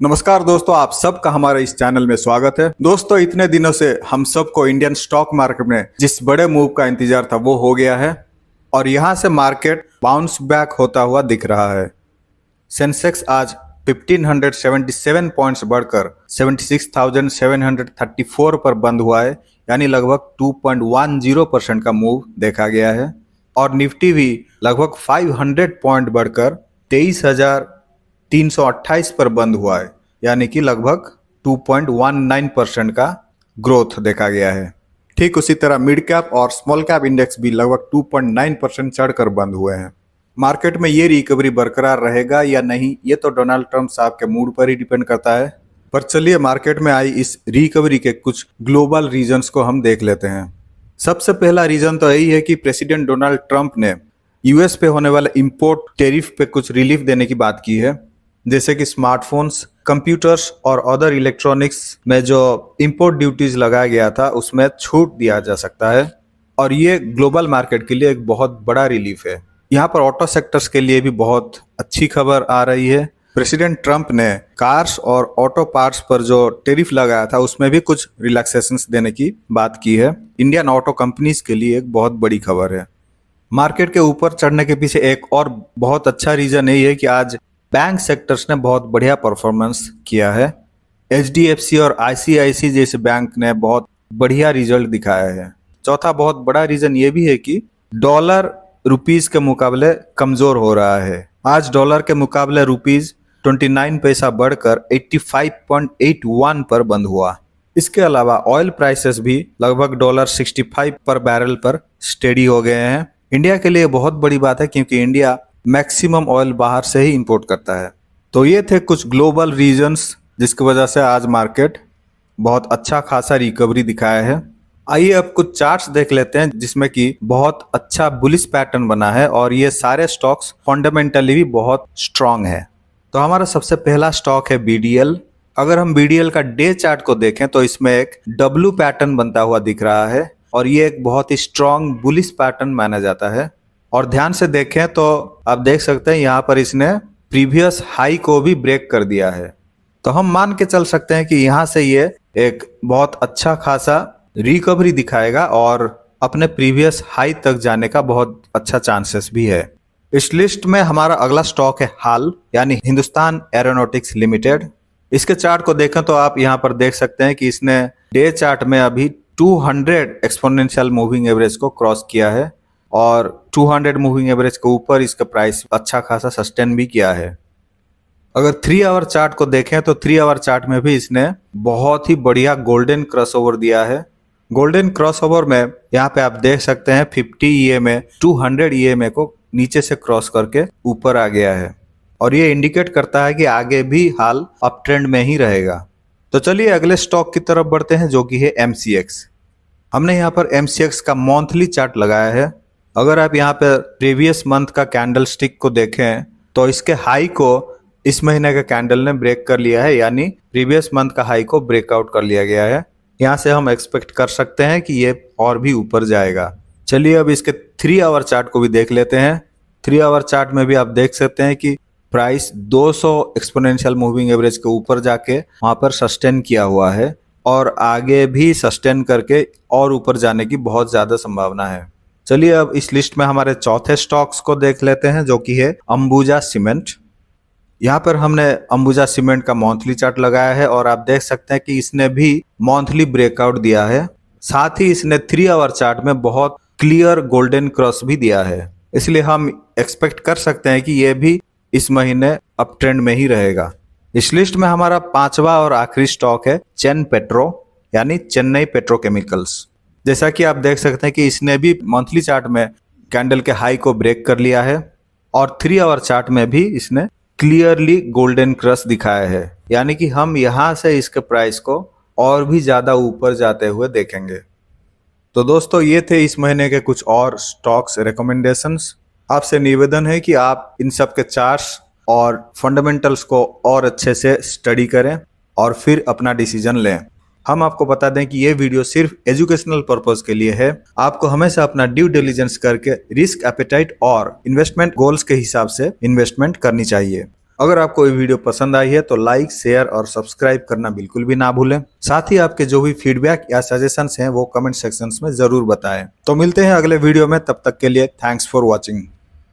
नमस्कार दोस्तों, आप सबका हमारे इस चैनल में स्वागत है। दोस्तों, इतने दिनों से हम सबको इंडियन स्टॉक मार्केट में जिस बड़े मूव का इंतजार था वो हो गया है और यहां से मार्केट बाउंस बैक होता हुआ दिख रहा है। सेंसेक्स आज 1577 पॉइंट्स बढ़कर 76,734 पर बंद हुआ है, यानी लगभग 2.10% का मूव देखा गया है। और निफ्टी भी लगभग 500 पॉइंट बढ़कर 23,328 पर बंद हुआ है, यानी कि लगभग 2.19% का ग्रोथ देखा गया है। ठीक उसी तरह मिड कैप और स्मॉल कैप इंडेक्स भी लगभग 2.9% चढ़कर बंद हुए हैं। मार्केट में ये रिकवरी बरकरार रहेगा या नहीं, ये तो डोनाल्ड ट्रंप साहब के मूड पर ही डिपेंड करता है। पर चलिए मार्केट में आई इस रिकवरी के कुछ ग्लोबल रीजंस को हम देख लेते हैं। सबसे पहला रीजन तो यही है कि प्रेसिडेंट डोनाल्ड ट्रंप ने यूएस पे होने वाले इंपोर्ट टैरिफ पे कुछ रिलीफ देने की बात की है, जैसे कि स्मार्टफोन्स, कंप्यूटर्स और अदर इलेक्ट्रॉनिक्स में जो इंपोर्ट ड्यूटीज लगाया गया था उसमें छूट दिया जा सकता है। और ये ग्लोबल मार्केट के लिए एक बहुत बड़ा रिलीफ है। यहाँ पर ऑटो सेक्टर्स के लिए भी बहुत अच्छी खबर आ रही है। प्रेसिडेंट ट्रंप ने कार्स और ऑटो पार्ट्स पर जो टैरिफ लगाया था उसमें भी कुछ रिलैक्सेशंस देने की बात की है। इंडियन ऑटो कंपनीज के लिए एक बहुत बड़ी खबर है। मार्केट के ऊपर चढ़ने के पीछे एक और बहुत अच्छा रीजन यही है कि आज बैंक सेक्टर्स ने बहुत बढ़िया परफॉर्मेंस किया है। एचडीएफसी और आईसीआईसी जैसे बैंक ने बहुत बढ़िया रिजल्ट दिखाया है। चौथा बहुत बड़ा रीजन ये भी है कि डॉलर रुपीज के मुकाबले कमजोर हो रहा है। आज डॉलर के मुकाबले रुपीज 29 पैसा बढ़कर 85.81 पर बंद हुआ। इसके अलावा ऑयल प्राइसेस भी लगभग $65 पर बैरल पर स्टेडी हो गए हैं। इंडिया के लिए बहुत बड़ी बात है क्योंकि इंडिया मैक्सिमम ऑयल बाहर से ही इंपोर्ट करता है। तो ये थे कुछ ग्लोबल रीजंस जिसकी वजह से आज मार्केट बहुत अच्छा खासा रिकवरी दिखाया है। आइए अब कुछ चार्ट्स देख लेते हैं जिसमें कि बहुत अच्छा बुलिश पैटर्न बना है और ये सारे स्टॉक्स फंडामेंटली भी बहुत स्ट्रांग है। तो हमारा सबसे पहला स्टॉक है बीडीएल। अगर हम बीडीएल का डे चार्ट को देखें तो इसमें एक डब्ल्यू पैटर्न बनता हुआ दिख रहा है और ये एक बहुत ही स्ट्रांग बुलिश पैटर्न माना जाता है। और ध्यान से देखें तो आप देख सकते हैं यहाँ पर इसने प्रीवियस हाई को भी ब्रेक कर दिया है। तो हम मान के चल सकते हैं कि यहाँ से ये एक बहुत अच्छा खासा रिकवरी दिखाएगा और अपने प्रीवियस हाई तक जाने का बहुत अच्छा चांसेस भी है। इस लिस्ट में हमारा अगला स्टॉक है हाल, यानी हिंदुस्तान एरोनॉटिक्स लिमिटेड। इसके चार्ट को देखें तो आप यहाँ पर देख सकते हैं कि इसने डे चार्ट में अभी 200 एक्सपोनेंशियल मूविंग एवरेज को क्रॉस किया है और 200 मूविंग एवरेज के ऊपर इसका प्राइस अच्छा खासा सस्टेन भी किया है। अगर 3 आवर चार्ट को देखें तो 3 आवर चार्ट में भी इसने बहुत ही बढ़िया गोल्डन क्रॉसओवर दिया है। गोल्डन क्रॉसओवर में यहाँ पे आप देख सकते हैं 50 ईएमए 200 ईएमए को नीचे से क्रॉस करके ऊपर आ गया है और ये इंडिकेट करता है कि आगे भी हाल अप ट्रेंड में ही रहेगा। तो चलिए अगले स्टॉक की तरफ बढ़ते हैं जो कि है एमसीएक्स। हमने यहाँ पर एमसीएक्स का मंथली चार्ट लगाया है। अगर आप यहाँ पे प्रीवियस मंथ का कैंडल स्टिक को देखें तो इसके हाई को इस महीने के कैंडल ने ब्रेक कर लिया है, यानी प्रीवियस मंथ का हाई को ब्रेकआउट कर लिया गया है। यहाँ से हम एक्सपेक्ट कर सकते हैं कि ये और भी ऊपर जाएगा। चलिए अब इसके 3 आवर चार्ट को भी देख लेते हैं। 3 आवर चार्ट में भी आप देख सकते हैं कि प्राइस 200 एक्सपोनेंशियल मूविंग एवरेज के ऊपर जाके वहां पर सस्टेन किया हुआ है और आगे भी सस्टेन करके और ऊपर जाने की बहुत ज्यादा संभावना है। चलिए अब इस लिस्ट में हमारे चौथे स्टॉक्स को देख लेते हैं जो कि है अंबुजा सीमेंट। यहाँ पर हमने अंबुजा सीमेंट का मंथली चार्ट लगाया है और आप देख सकते हैं कि इसने भी मंथली ब्रेकआउट दिया है। साथ ही इसने 3 आवर चार्ट में बहुत क्लियर गोल्डन क्रॉस भी दिया है, इसलिए हम एक्सपेक्ट कर सकते हैं कि ये भी इस महीने अप ट्रेंड में ही रहेगा। इस लिस्ट में हमारा 5वां और आखिरी स्टॉक है चेन पेट्रो, यानी चेन्नई पेट्रोकेमिकल्स। जैसा कि आप देख सकते हैं कि इसने भी मंथली चार्ट में कैंडल के हाई को ब्रेक कर लिया है और 3 आवर चार्ट में भी इसने क्लियरली गोल्डन क्रॉस दिखाया है, यानी कि हम यहाँ से इसके प्राइस को और भी ज्यादा ऊपर जाते हुए देखेंगे। तो दोस्तों ये थे इस महीने के कुछ और स्टॉक्स रिकमेंडेशंस। आपसे निवेदन है कि आप इन सब के चार्ट्स और फंडामेंटल्स को और अच्छे से स्टडी करें और फिर अपना डिसीजन लें। हम आपको बता दें कि ये वीडियो सिर्फ एजुकेशनल पर्पस के लिए है। आपको हमेशा अपना ड्यू डिलिजेंस करके रिस्क एपेटाइट और इन्वेस्टमेंट गोल्स के हिसाब से इन्वेस्टमेंट करनी चाहिए। अगर आपको ये वीडियो पसंद आई है तो लाइक, शेयर और सब्सक्राइब करना बिल्कुल भी ना भूलें। साथ ही आपके जो भी फीडबैक या सजेशंस हैं वो कमेंट सेक्शंस में जरूर बताएं। तो मिलते हैं अगले वीडियो में, तब तक के लिए थैंक्स फॉर वॉचिंग।